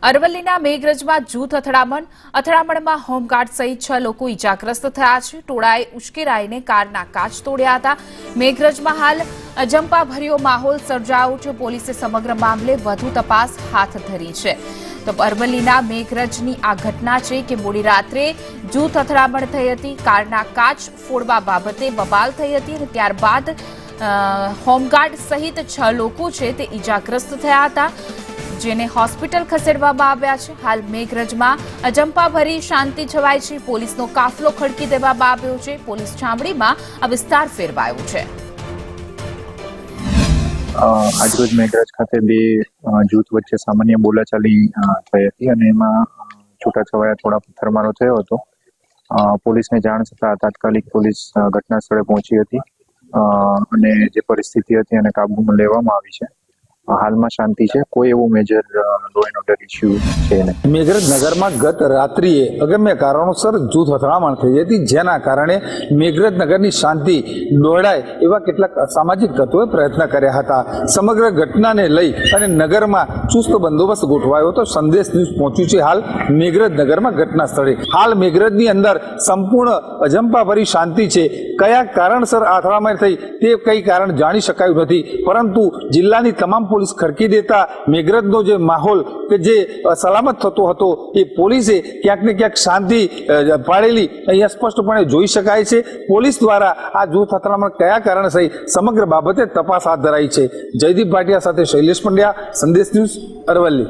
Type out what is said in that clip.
અરવલ્લીના મેઘરજમાં જૂથ અથડામણમાં હોમગાર્ડ સહિત 6 લોકો ઇજાગ્રસ્ત થયા છે. ટોળાએ ઉશ્કેરાઈને કારના કાચ તોડ્યા હતા. મેઘરજમાં હાલ અજંપાભર્યો માહોલ સર્જાયો છે. પોલીસે સમગ્ર મામલે વધુ તપાસ હાથ ધરી છે. તો અરવલ્લીના મેઘરજની આ ઘટના છે કે મોડી રાત્રે જૂથ અથડામણ થઈ હતી. કારના કાચ ફોડવા બાબતે બબાલ થઈ હતી અને ત્યારબાદ હોમગાર્ડ સહિત 6 લોકો છે તે ઇજાગ્રસ્ત થયા હતા, જેને હોસ્પિટલ ખસેડવામાં આવ્યા છે. હાલ મેઘરજમાં અજંપાભરી શાંતિ છવાઈ છે. પોલીસનો કાફલો ખડકી દેવામાં આવ્યો છે. પોલીસ છાવણીમાં આ વિસ્તાર ફેરવાયો છે. આજરોજ મેઘરજ ખાતે બે જૂથ વચ્ચે સામાન્ય બોલાચાલી થઈ હતી અને એમાં છૂટાછવાયા થોડા પથ્થરમારો થયો હતો. પોલીસને જાણ થતાં તાત્કાલિક પોલીસ ઘટના સ્થળે પહોંચી હતી અને જે પરિસ્થિતિ હતી એને કાબૂમાં લેવામાં આવી છે. હાલમાં શાંતિ છે. કોઈ એવું major law and order issue છે નહીં. મેઘરજ નગરમાં ગત રાત્રિએ અગમ્ય કારણોસર જૂથ અથડામણ થઈ હતી, જેના કારણે મેઘરજ નગરની શાંતિ દોડાય એવા કેટલાક અસામાજિક તત્વોએ પ્રયત્ન કર્યા હતા. સમગ્ર ઘટનાને લઈ અને નગરમાં ચુસ્ત બંદોબસ્ત ગોઠવાયો હતો. સંદેશ ન્યૂઝ પહોંચ્યું છે હાલ મેઘરજ નગરમાં ઘટના સ્થળે. હાલ મેઘરજની અંદર સંપૂર્ણ અજંપાભરી શાંતિ છે. કયા કારણસર આ અથડામણ થઈ તે કઈ કારણ જાણી શકાયું નથી, પરંતુ જિલ્લાની તમામ પોલીસ ખડકી દેતા મેઘરજનો જે માહોલ કે જે સલામત થતો હતો એ પોલીસે ક્યાંક ને ક્યાંક શાંતિ પાડેલી અહીંયા સ્પષ્ટપણે જોઈ શકાય છે. પોલીસ દ્વારા આ જૂથ અથડામણ કયા કારણસર સમગ્ર બાબતે તપાસ હાથ ધરાઈ છે. જયદીપ ભાટિયા સાથે શૈલેષ પંડ્યા, સંદેશ ન્યૂઝ, અરવલ્લી.